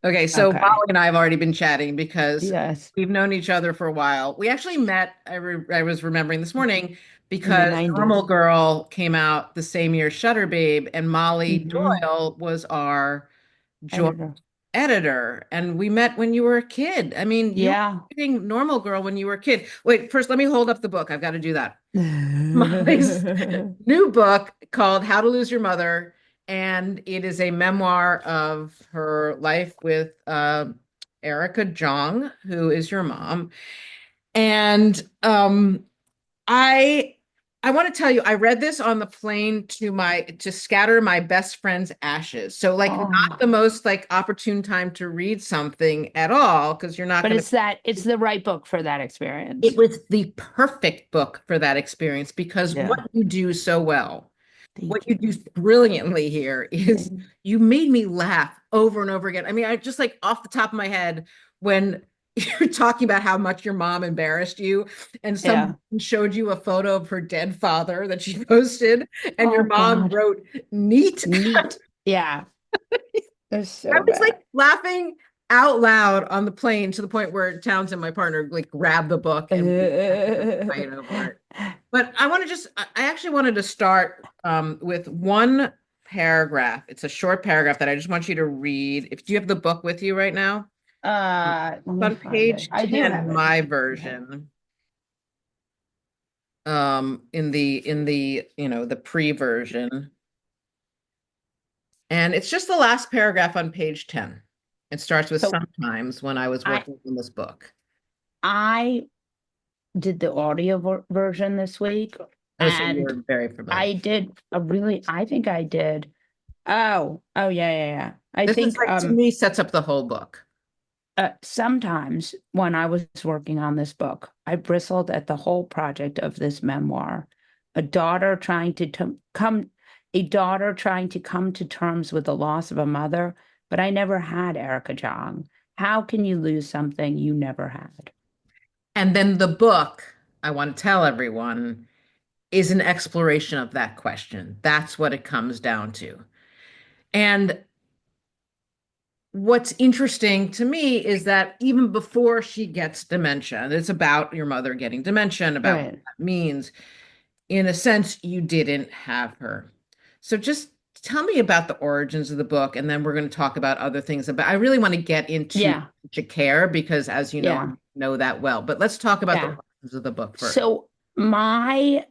Okay, so Okay. Molly and I have already been chatting because Yes. we've known each other for a while. We actually met, I was remembering this morning, In the because Normal 90s. Girl came out the same year Shutter Babe, and Molly Hmm. Doyle was our joint Editor. editor. And we met when you were a kid. I mean, you were Yeah. reading Normal Girl when you were a kid. Wait, first, let me hold up the book. I've got to do that. Molly's new book called How to Lose Your Mother, and it is a memoir of her life with Erica Jong, who is your mom. And I I want to tell you, I read this on the plane to scatter my best friend's ashes. So like not the Oh, most like opportune time to read something at all because you're not but going to. it's the right book for that It experience. was the perfect book for that experience because what Yeah. you do so well, what Thank you you. do brilliantly here is Thank- you made me laugh over and over again. I mean, I just like off the top of my head when you're talking about how much your mom embarrassed you, and someone Yeah. showed you a photo of her dead father that she posted, and your Oh mom God. wrote neat. Neat. Yeah. It's I so was like bad. laughing out loud on the plane to the point where Townsend, my partner, like grabbed the book and we had to go fight over it. But I actually wanted to start with one paragraph. It's a short paragraph that I just want you to read. If do you have the book with you right now? Let It's me on find it. page I do 10 have in it. my Okay. version. In the the pre-version. And it's just the last paragraph on page 10. It starts with So sometimes when I was I working on this book. I did the audio version this week, Oh, so and you're very familiar. I did a really, I think I did. Oh yeah, yeah, yeah. I This is think like to me sets up the whole book. sometimes when I was working on this book, I bristled at the whole project of this memoir. A daughter trying to come, a daughter trying to come to terms with the loss of a mother, but I never had Erica Jong. How can you lose something you never had? And then the book, I want to tell everyone, is an exploration of that question. That's what it comes down to. And what's interesting to me is that even before she gets dementia, and it's about your mother getting dementia and about what Right. that means, in a sense, you didn't have her. So just tell me about the origins of the book, and then we're going to talk about other things. But I really want to get into Yeah. care because, as you know, I Yeah. know that well. But let's talk about the Yeah. origins of the book first. So my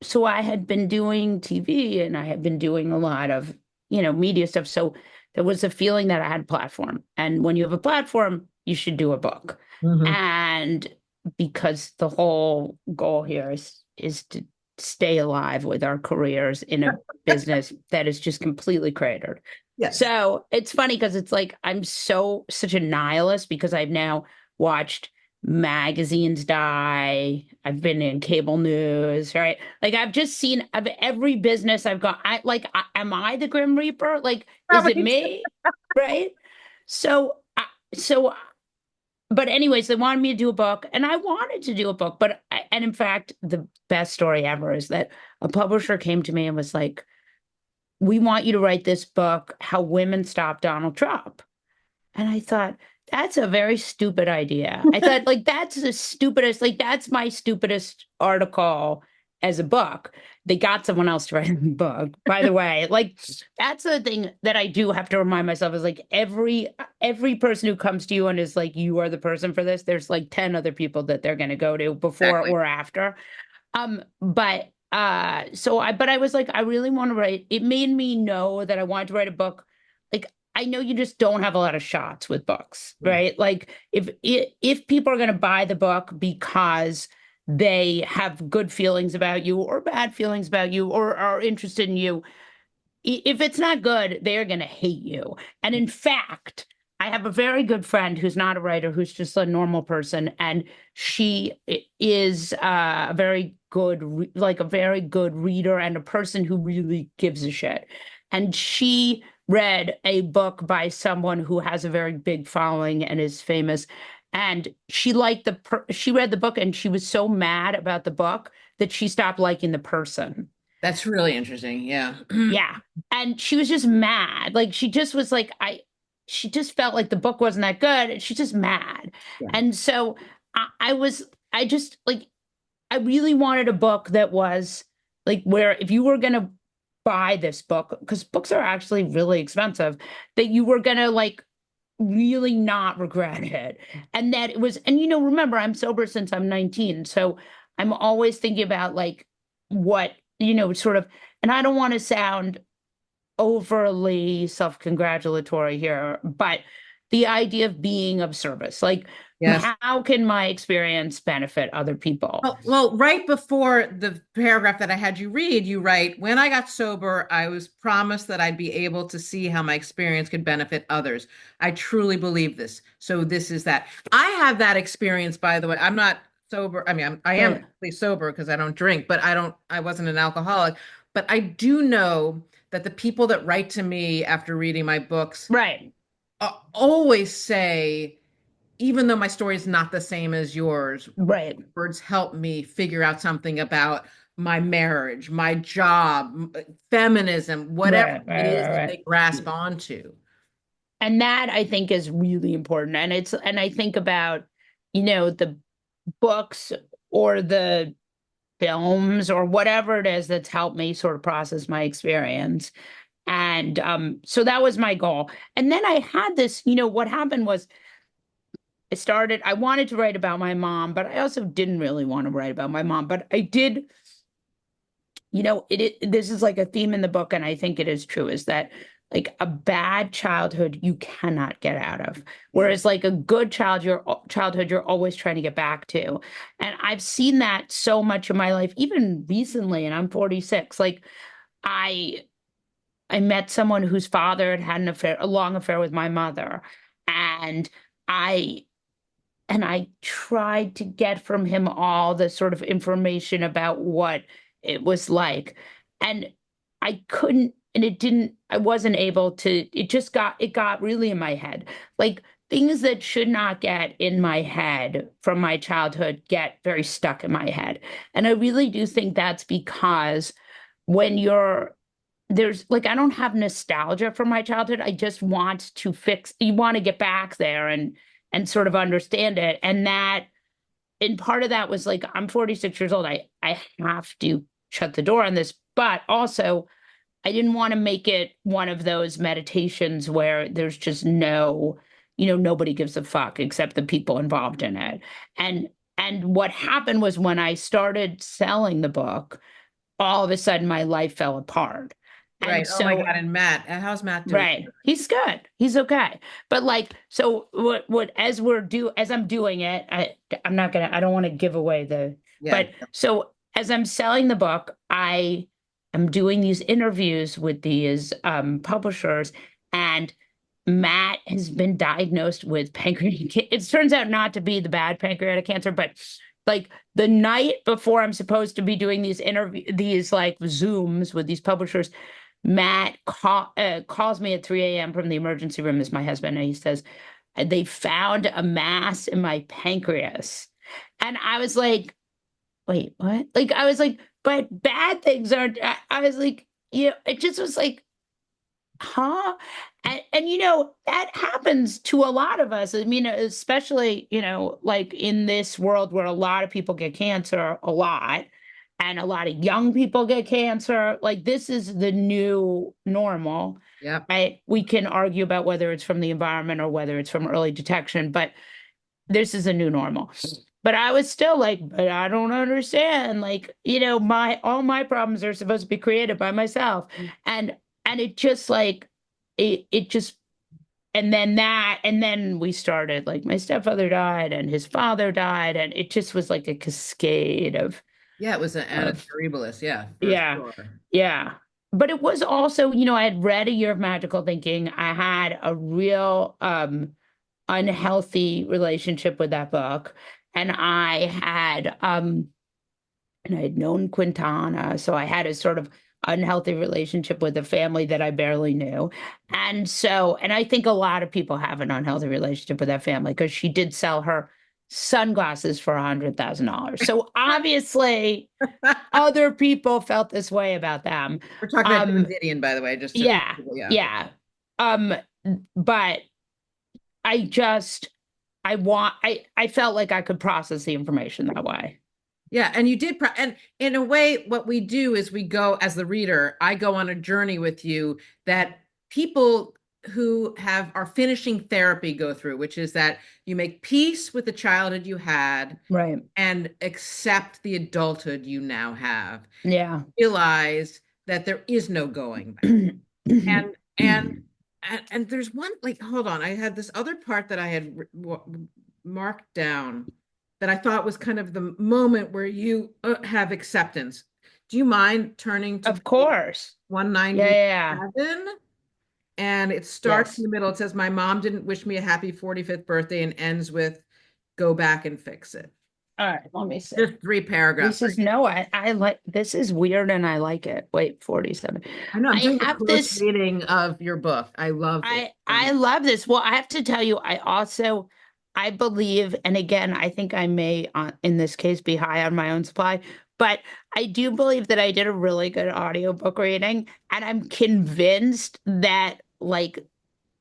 so I had been doing TV and I had been doing a lot of, media stuff. So there was a feeling that I had a platform. And when you have a platform, you should do a book. Mhm. And because the whole goal here is to stay alive with our careers in a business that is just completely cratered. Yes. So it's funny because it's like I'm such a nihilist because I've now watched magazines die. I've been in cable news, right? Like I've just seen of every business I've got. Am I the Grim Reaper? Like, is it Probably. me? Right? So, so, but anyways, they wanted me to do a book, and I wanted to do a book, and in fact, the best story ever is that a publisher came to me and was like, "We want you to write this book, How Women Stopped Donald Trump." And I thought, that's a very stupid idea. I thought, like, that's the stupidest, like, that's my stupidest article as a book. They got someone else to write a book, by the way. Like, that's the thing that I do have to remind myself is like every person who comes to you and is like, you are the person for this, there's like 10 other people that they're gonna go to before Exactly. or after. But I was like, I really want to write. It made me know that I wanted to write a book. Like, I know you just don't have a lot of shots with books, Yeah. right? Like, if people are going to buy the book because they have good feelings about you or bad feelings about you or are interested in you, if it's not good, they are going to hate you. And in fact, I have a very good friend who's not a writer, who's just a normal person, and she is a very good, like a very good reader and a person who really gives a shit. And she read a book by someone who has a very big following and is famous. And she read the book and she was so mad about the book that she stopped liking the person. That's really interesting. Yeah. Yeah. And she was just mad. Like she just was like, she just felt like the book wasn't that good, and she's just mad. Yeah. And so I just like, I really wanted a book that was like, where if you were going to buy this book, because books are actually really expensive, that you were going to like really not regret it. And that it was, and remember, I'm sober since I'm 19. So I'm always thinking about like what, sort of, and I don't want to sound overly self-congratulatory here, but the idea of being of service, like Yes. how can my experience benefit other people? Well, right before the paragraph that I had you read, you write, when I got sober, I was promised that I'd be able to see how my experience could benefit others. I truly believe this. So this is that. I have that experience, by the way. I'm not sober. I mean, I am Right, actually sober because I don't drink, but I wasn't an alcoholic. But I do know that the people that write to me after reading my books right, always say, even though my story is not the same as yours, right, words help me figure out something about my marriage, my job, feminism, whatever right, it right, is right, that right. they grasp onto. And that I think is really important. And I think about, the books or the films or whatever it is that's helped me sort of process my experience. And so that was my goal. And then I had this, what happened was I wanted to write about my mom, but I also didn't really want to write about my mom. But I did, this is like a theme in the book, and I think it is true, is that like a bad childhood you cannot get out of. Yeah. Whereas like a good childhood, you're always trying to get back to. And I've seen that so much in my life, even recently, and I'm 46. Like I I met someone whose father had had a long affair with my mother. And I I tried to get from him all the sort of information about what it was like. And I couldn't, and I wasn't able to, it got really in my head. Like things that should not get in my head from my childhood get very stuck in my head. And I really do think that's because when there's like, I don't have nostalgia from my childhood. I just want to you want to get back there and sort of understand it. And part of that was like, I'm 46 years old. I have to shut the door on this, but also I didn't want to make it one of those meditations where there's just nobody gives a fuck except the people involved in it. And what happened was when I started selling the book, all of a sudden my life fell apart. Right. And Oh my so, God. And Matt, how's Matt doing? right, he's good. He's okay. But like, so as I'm doing it, I don't want to give away Yeah. but so as I'm selling the book, I am doing these interviews with these publishers, and Matt has been diagnosed with pancreatic. It turns out not to be the bad pancreatic cancer, but like the night before I'm supposed to be doing these like Zooms with these publishers, calls me at 3 a.m. from the emergency room, is my husband, and he says, they found a mass in my pancreas. And I was like, wait, what? Like, I was like, but bad things aren't, I was like, it just was like, huh? And that happens to a lot of us. I mean, especially, like in this world where a lot of people get cancer a lot, and a lot of young people get cancer. Like this is the new normal. Yep. Right? We can argue about whether it's from the environment or whether it's from early detection, but this is a new normal. But I was still like, but I don't understand. Like, my all my problems are supposed to be created by myself. And it just like it just and then we started, like, my stepfather died and his father died, and it just was like a cascade Yeah. It was an Anna of Terribilis. Yeah, for yeah, sure. yeah. But it was also, I had read A Year of Magical Thinking. I had a real unhealthy relationship with that book. And I had known Quintana, so I had a sort of unhealthy relationship with a family that I barely knew. And I think a lot of people have an unhealthy relationship with that family because she did sell her sunglasses for $100,000. So obviously other people felt this way about them. We're talking about James Um, Gideon, by the way, just to, yeah, yeah. yeah. Um, but I just, I felt like I could process the information that way. Yeah, and you did, and in a way, what we do is we go as the reader. I go on a journey with you that people who have are finishing therapy go through, which is that you make peace with the childhood you had Right. and accept the adulthood you now have. Yeah. Realize that there is no going back. And and and there's one, like, hold on, I had this other part that I had marked down that I thought was kind of the moment where you have acceptance. Do you mind turning to Of page course. Yeah, yeah, yeah. 197? And it starts in Yes. the middle. It says, "My mom didn't wish me a happy 45th birthday," and ends with, "Go back and fix it." All right, let me see. Just three paragraphs. This is no, I like this is weird and I like it. Wait, 47. I know I'm I doing the have close this, reading of your book. I love it so I much. love this. Well, I have to tell you, I believe, and again, I think I may in this case be high on my own supply, but I do believe that I did a really good audiobook reading, and I'm convinced that like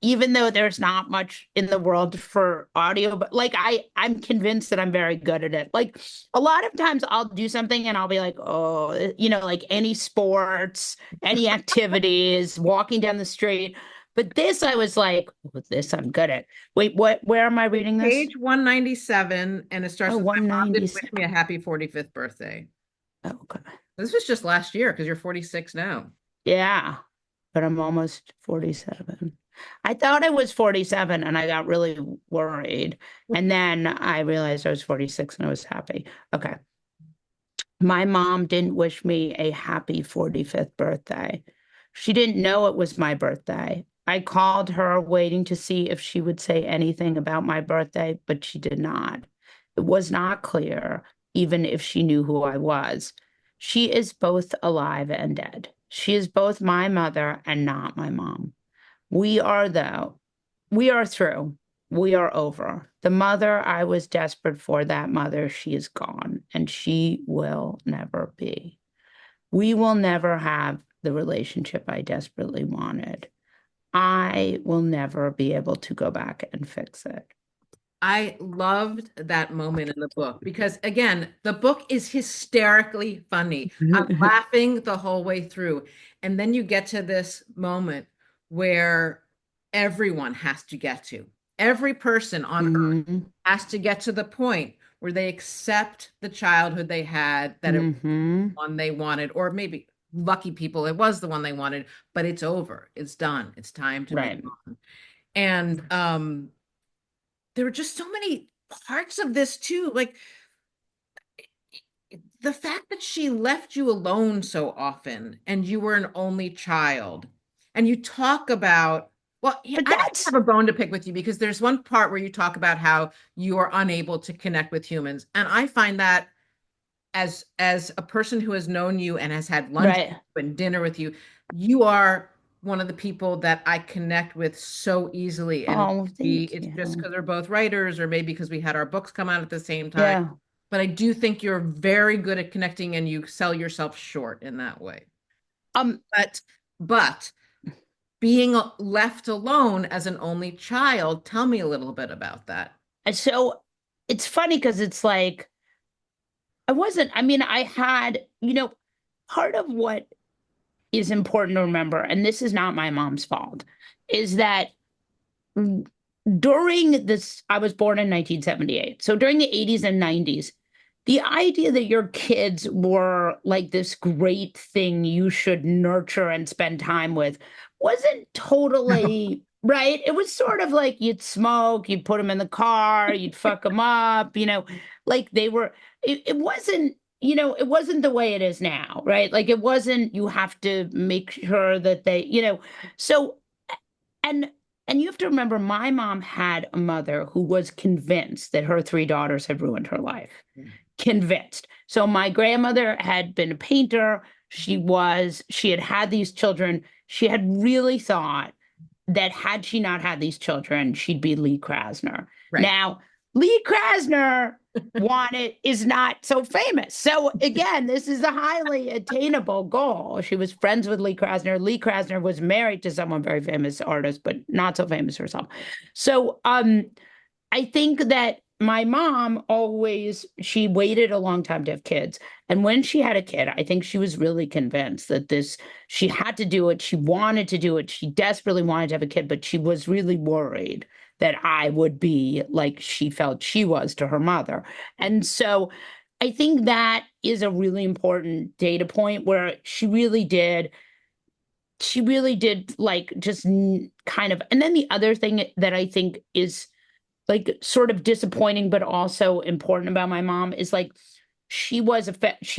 even though there's not much in the world for audio, but like I'm convinced that I'm very good at it. Like a lot of times I'll do something and I'll be like, oh, like any sports, any activities, walking down the street. But this I was like, with this I'm good at. Wait, where am I reading this? Page 197, and it starts Oh, with, "My mom didn't wish 197. me a happy 45th birthday." Oh, okay. This was just last year because you're 46 now. Yeah, but I'm almost 47. I thought I was 47 and I got really worried. And then I realized I was 46 and I was happy. Okay. My mom didn't wish me a happy 45th birthday. She didn't know it was my birthday. I called her waiting to see if she would say anything about my birthday, but she did not. It was not clear, even if she knew who I was. She is both alive and dead. She is both my mother and not my mom. We are, though, we are through. We are over. The mother I was desperate for, that mother, she is gone, and she will never be. We will never have the relationship I desperately wanted. I will never be able to go back and fix it. I loved that moment in the book because, again, the book is hysterically funny. I'm laughing the whole way through. And then you get to this moment where everyone has to get to, every person on earth Hmm. has to get to the point where they accept the childhood they had, that it was Hmm. the one they wanted, or maybe lucky people, it was the one they wanted, but it's over. It's done. It's time to move Right. on. And there were just so many parts of this too, like the fact that she left you alone so often and you were an only child. And you talk about, well, yeah, But I that's have a bone to pick with you because there's one part where you talk about how you are unable to connect with humans, and I find that, as a person who has known you and has had lunch right. and dinner with you, you are one of the people that I connect with so easily. And Oh, maybe thank it's just you. because we're both writers, or maybe because we had our books come out at the same time. Yeah. But I do think you're very good at connecting, and you sell yourself short in that way. Um, But being left alone as an only child, tell me a little bit about that. so it's funny because it's like I wasn't, I mean, I had, part of what is important to remember, and this is not my mom's fault, is that during this, I was born in 1978. So during the 80s and 90s, the idea that your kids were like this great thing you should nurture and spend time with wasn't totally right. It was sort of like you'd smoke, you'd put them in the car, you'd fuck them up, like they were, it wasn't, it wasn't the way it is now, right? Like it wasn't, you have to make sure that they, so, and and you have to remember, my mom had a mother who was convinced that her three daughters had ruined her life. Convinced. So my grandmother had been a painter. She had had these children. She had really thought that had she not had these children, she'd be Lee Krasner. Right. Now, Lee Krasner is not so famous. So again, this is a highly attainable goal. She was friends with Lee Krasner. Lee Krasner was married to someone very famous artist, but not so famous herself. So I think that my mom always, she waited a long time to have kids. And when she had a kid, I think she was really convinced that she had to do it. She wanted to do it. She desperately wanted to have a kid, but she was really worried that I would be like she felt she was to her mother. And so I think that is a really important data point where she really did like just kind of, and then the other thing that I think is like sort of disappointing but also important about my mom is like she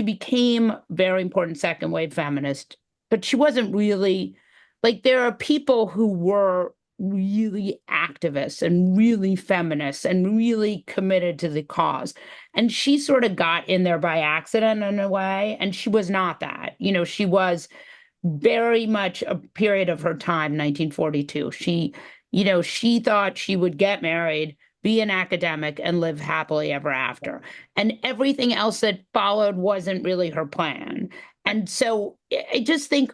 became very important second wave feminist, but she wasn't really like there are people who were really activists and really feminists and really committed to the cause, and she sort of got in there by accident in a way, and she was not that. She was very much a period of her time, 1942. She thought she would get married, be an academic, and live happily ever after. And everything else that followed wasn't really her plan. And so I just think,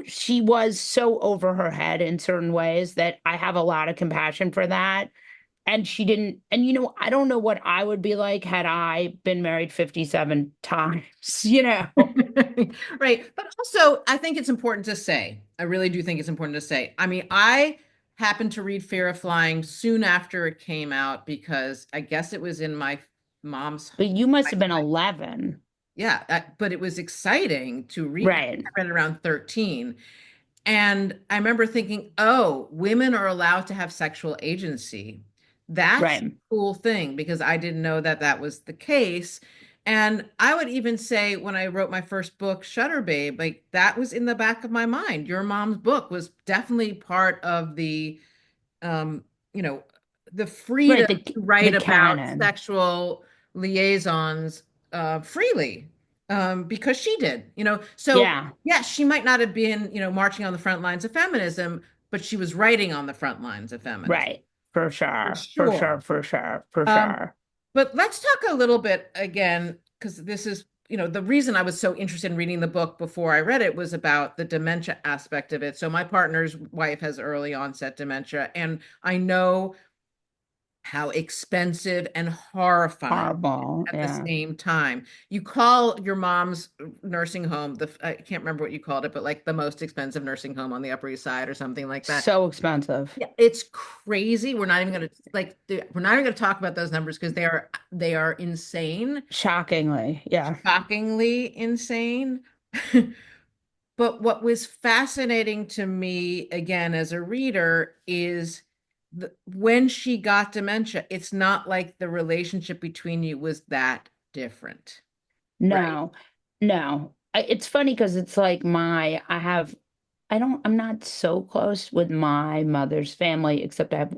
she was so over her head in certain ways that I have a lot of compassion for that. And she didn't, and I don't know what I would be like had I been married 57 times. Right. But also, I think it's important to say, I really do think it's important to say. I mean, I happened to read Fear of Flying soon after it came out because I guess it was in my mom's. But you must have been 11. Yeah, but it was exciting to read. Right. I read it around 13. And I remember thinking, oh, women are allowed to have sexual agency. That's a Right. cool thing because I didn't know that that was the case. And I would even say when I wrote my first book, Shutter Babe, like that was in the back of my mind. Your mom's book was definitely part of um, you know, the freedom Right. to The write about canon. sexual liaisons freely because she did, So Yeah. yes, she might not have been, marching on the front lines of feminism, but she was writing on the front lines of feminism Right. For for sure. For sure. sure. For sure. For Um, sure. but let's talk a little bit again, because this is, the reason I was so interested in reading the book before I read it was about the dementia aspect of it. So my partner's wife has early onset dementia, and I know how expensive and horrifying Horrible. at the Yeah. same time. You call your mom's nursing home, I can't remember what you called it, but like the most expensive nursing home on the Upper East Side or something like that. So expensive. Yeah, it's crazy. We're not even going to we're not even going to talk about those numbers because they are insane, Shockingly. Yeah. shockingly insane. But what was fascinating to me, again, as a reader, is when she got dementia, it's not like the relationship between you was that different, right? No, no. It's funny because it's like I'm not so close with my mother's family, except I have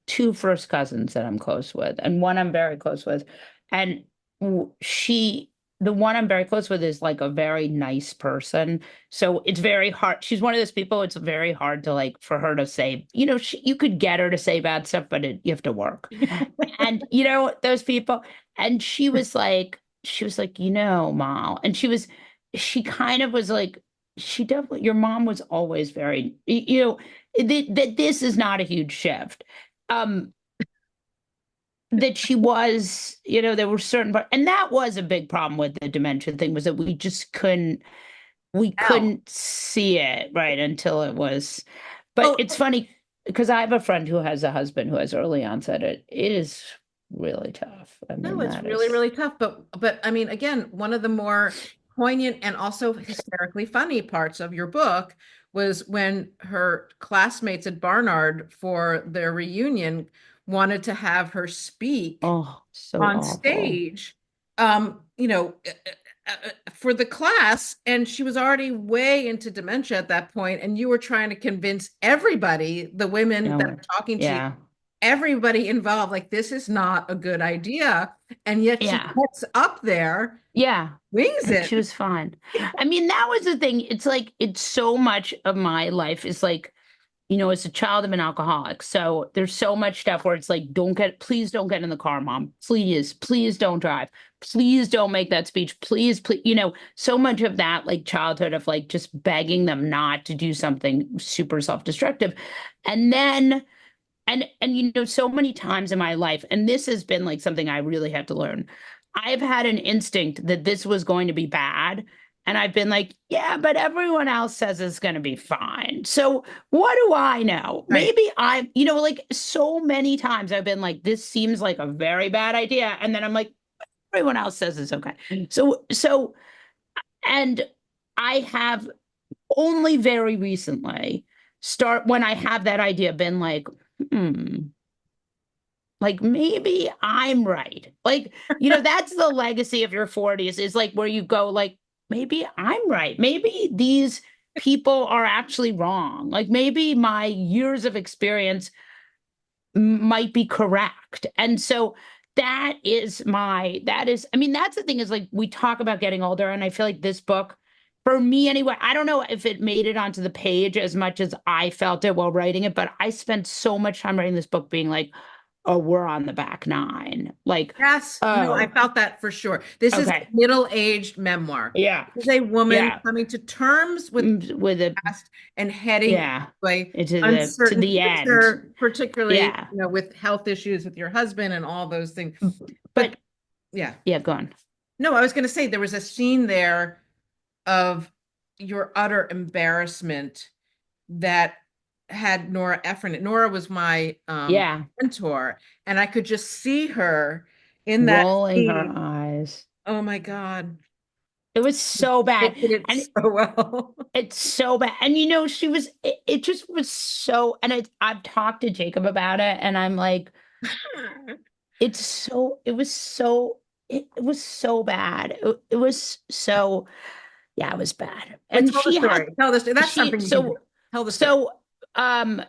two first cousins that I'm close with, and one I'm very close with. And the one I'm very close with is like a very nice person. So it's very hard. She's one of those people, it's very hard to like for her to say, you could get her to say bad stuff, but you have to work. And those people. And she was like, Ma. And she kind of was like, she definitely, your mom was always very, that this is not a huge shift. Um, that she was, there were certain part, and that was a big problem with the dementia thing was that we Al. couldn't see it right until it was. But Oh, it's funny because I have a friend who has a husband who has early onset. It is really tough. I no, mean, it's that really, is, really tough. But I mean, again, one of the more poignant and also hysterically funny parts of your book was when her classmates at Barnard for their reunion wanted to have her speak oh, so on awful. stage, for the class, and she was already way into dementia at that point, and you were trying to convince everybody, the women that No, are talking to you, yeah, everybody involved, like this is not a good idea, and yet she yeah, gets up there, yeah. wings And it. she was fine. I mean, that was the thing. It's like, it's so much of my life is like, as a child, I'm an alcoholic. So there's so much stuff where it's like, please don't get in the car, mom. Please don't drive. Please don't make that speech. Please, so much of that like childhood of like just begging them not to do something super self-destructive. And then, and so many times in my life, and this has been like something I really had to learn. I've had an instinct that this was going to be bad. And I've been like, yeah, but everyone else says it's going to be fine. So what do I know? Right. Maybe like so many times I've been like, this seems like a very bad idea. And then I'm like, everyone else says it's okay. And I have only very recently when I have that idea been like, hmm, like maybe I'm right. Like, that's the legacy of your 40s is like where you go, like, maybe I'm right. Maybe these people are actually wrong. Like maybe my years of experience might be correct. And so I mean, that's the thing is like we talk about getting older, and I feel like this book, for me anyway, I don't know if it made it onto the page as much as I felt it while writing it, but I spent so much time writing this book being like, oh, we're on the back nine. Like, Yes, no, I oh, felt that for sure. This is a okay. middle-aged memoir. Yeah. This is a woman Yeah. coming to terms with With a, past and heading yeah. into a To uncertain the end. future, particularly, Yeah. with health issues with your husband and all those things. But But yeah, yeah, go on. no, I was going to say there was a scene there of your utter embarrassment that had Nora Ephron. Nora was my Yeah. mentor, and I could just see her in that Rolling her scene. eyes. Oh my God. It was so bad. It did it And so well. it's so bad. And it just was so, and I've talked to Jacob about it, and I'm like, it was so bad. It was so, yeah, it was bad. Wait, And tell the story. Tell the story. That's something you can do. Tell the story. so, um,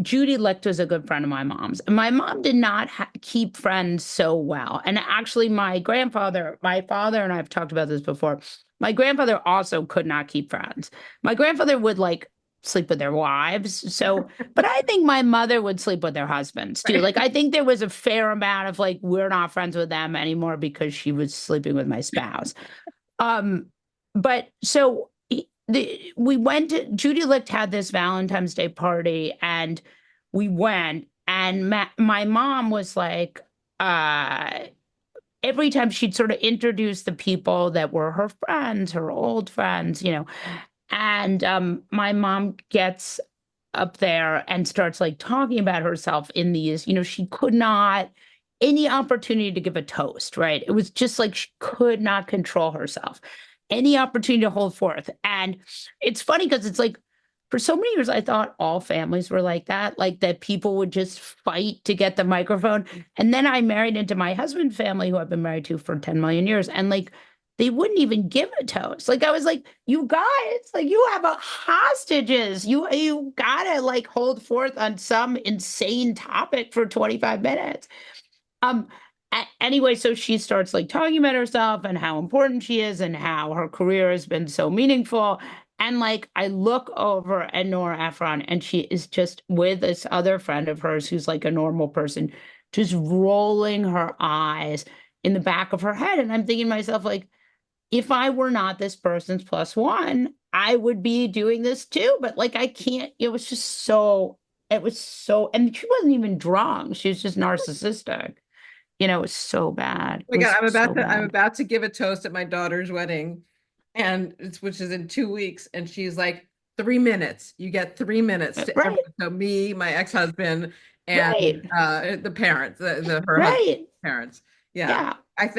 Judy Licht was a good friend of my mom's. And my mom did not keep friends so well. And actually, my father and I have talked about this before. My grandfather also could not keep friends. My grandfather would like sleep with their wives. So, but I think my mother would sleep with their husbands too. Right. Like, I think there was a fair amount of like, we're not friends with them anymore because she was sleeping with my spouse. Um, but so we went to Judy Licht had this Valentine's Day party, and we went, and my mom was like, uh, every time she'd sort of introduce the people that were her friends, her old friends, and my mom gets up there and starts like talking about herself in these, she could not any opportunity to give a toast, right? It was just like she could not control herself. Any opportunity to hold forth. And it's funny because it's like for so many years I thought all families were like that people would just fight to get the microphone. And then I married into my husband's family, who I've been married to for 10 million years. And like they wouldn't even give a toast. Like I was like, you guys, like you have hostages. You gotta like hold forth on some insane topic for 25 minutes. Um, anyway, so she starts like talking about herself and how important she is and how her career has been so meaningful. And like I look over at Nora Ephron, and she is just with this other friend of hers who's like a normal person, just rolling her eyes in the back of her head. And I'm thinking to myself, like, if I were not this person's plus one, I would be doing this too. But like I can't, it was so, and she wasn't even drunk. She was just narcissistic. It was so bad. Oh It my God, was so I'm bad. about to give a toast at my daughter's wedding, and which is in 2 weeks, and she's like, 3 minutes. You get 3 minutes to everyone. Right, So me, my ex-husband, and right, the parents, the her husband's right. parents. Yeah. Yeah.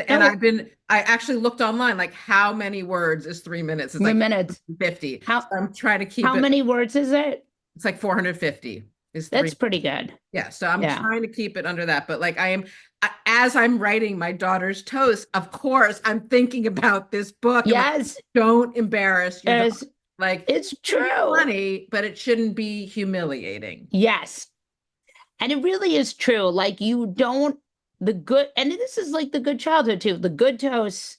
And No, I actually looked online, like how many words is 3 minutes? It's like minutes. 50. How So I'm trying to keep how it, many words is it? it's like 450 is three. That's pretty good. Yeah, so I'm Yeah. trying to keep it under that. But like as I'm writing my daughter's toast, of course, I'm thinking about this book. I'm like, Yes, don't embarrass your daughter. it's Like, it's it can be true. funny, but it shouldn't be humiliating. Yes. And it really is true. Like you don't the good and this is like the good childhood too. The good toast,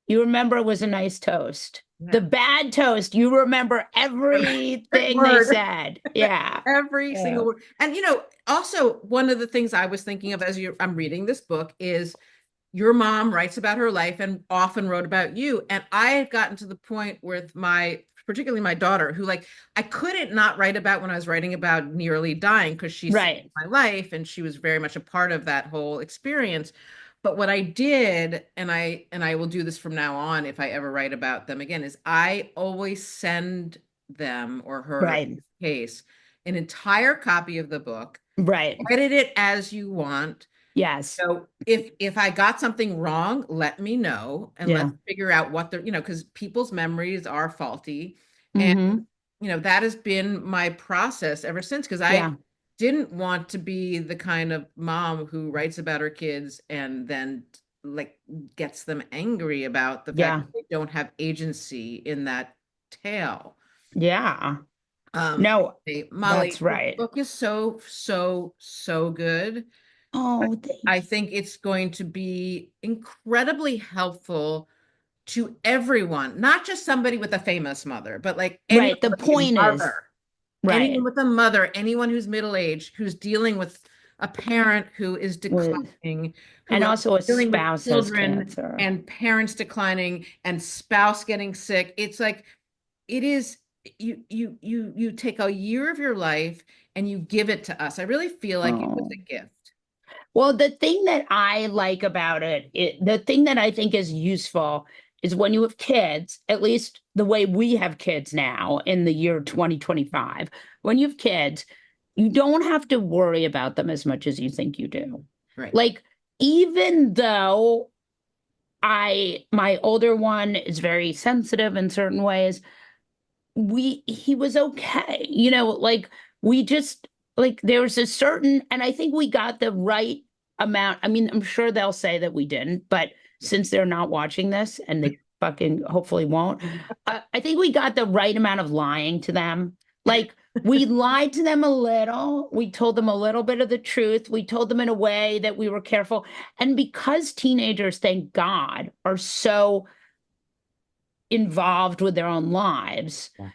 you remember it was a nice toast. The Yeah. bad toast, you remember Every everything they word. said. Yeah. Every Yeah. single word. And also one of the things I was thinking of as I'm reading this book is your mom writes about her life and often wrote about you. And I had gotten to the point with particularly my daughter, who like I couldn't not write about when I was writing about nearly dying because she saved Right. my life and she was very much a part of that whole experience. But what I did, and I will do this from now on if I ever write about them again, is I always send them or her in Right. this case an entire copy of the book, Right. edit it as you want. Yes. So if I got something wrong, let me know and let's Yeah. figure out what because people's memories are faulty. And Mm-hmm. that has been my process ever since because I Yeah. didn't want to be the kind of mom who writes about her kids and then like gets them angry about the fact Yeah. that they don't have agency in that tale. Yeah. Um, No, hey, that's Molly, this right. book is so, so, so good. Oh, I thank you. think it's going to be incredibly helpful to everyone, not just somebody with a famous mother, but like anyone Right. The with a point is, mother, anyone right. with a mother, anyone who's middle aged, who's dealing with a parent who is With declining, and who is also a dealing with spouse has children cancer. and parents declining and spouse getting sick. It's like it is you take a year of your life and you give it to us. I really feel like it was Oh. a gift. Well, the thing that I like about the thing that I think is useful is when you have kids, at least the way we have kids now in the year 2025, when you have kids, you don't have to worry about them as much as you think you do. Right. Like, even though my older one is very sensitive in certain ways, he was okay. Like we just like there was a certain, and I think we got the right amount. I mean, I'm sure they'll say that we didn't, but since they're not watching this and they fucking hopefully won't, I think we got the right amount of lying to them. Like we lied to them a little. We told them a little bit of the truth. We told them in a way that we were careful. And because teenagers, thank God, are so involved with their own lives, Yeah.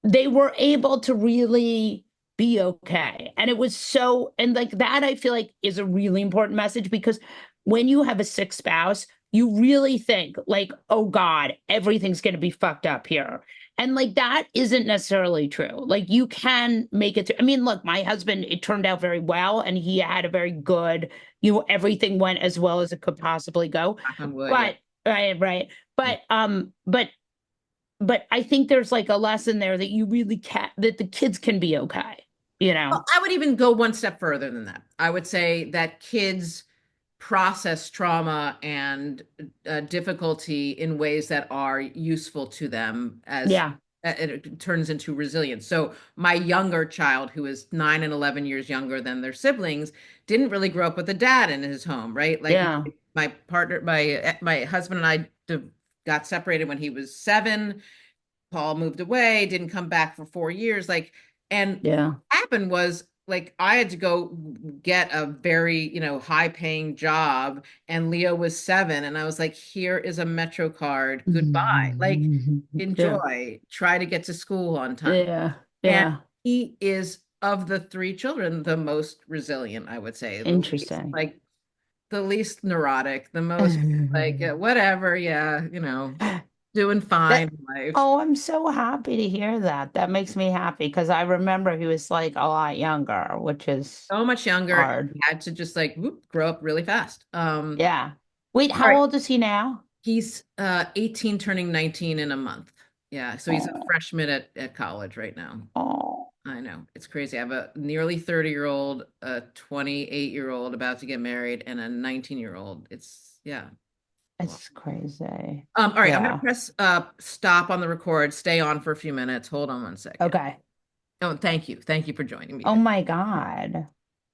they were able to really be okay. And it was so, and like that, I feel like is a really important message because when you have a sick spouse, you really think like, oh God, everything's going to be fucked up here. And like that isn't necessarily true. Like you can make it. I mean, look, my husband, it turned out very well, and he had a very good, everything went as well as it could possibly go. Knock on wood, yeah. But right, right. Yeah. But I think there's like a lesson there that you really can that the kids can be okay, you know? Well, I would even go one step further than that. I would say that kids process trauma and difficulty in ways that are useful to them as Yeah, it turns into resilience. So my younger child, who is 9 and 11 years younger than their siblings, didn't really grow up with a dad in his home, right? Like yeah, my partner, my husband and I got separated when he was 7. Paul moved away, didn't come back for 4 years. Like, and yeah. what happened was like I had to go get a very, high paying job, and Leo was 7, and I was like, here is a Metro card. Goodbye. Like, Yeah, enjoy, try to get to school on time. yeah, And yeah. he is of the 3 children, the most resilient, I would say, Interesting. the least neurotic, the most like whatever, yeah, doing fine That in life. Oh, I'm so happy to hear that. That makes me happy because I remember he was like a lot younger, which is So much younger and hard. he had to just like whoop, grow up really fast. Yeah. Wait, All how right. old is he now? He's 18 turning 19 in a month. Yeah, so he's a Oh, freshman at college right now. oh, I know. It's crazy. I have a nearly 30-year-old, a 28-year-old about to get married, and a 19-year-old. It's yeah. Well, it's crazy. all right, I'm gonna Yeah. press stop on the record. Stay on for a few minutes. Hold on one second. Okay. Oh, thank you. Thank you for joining me Oh today. my God.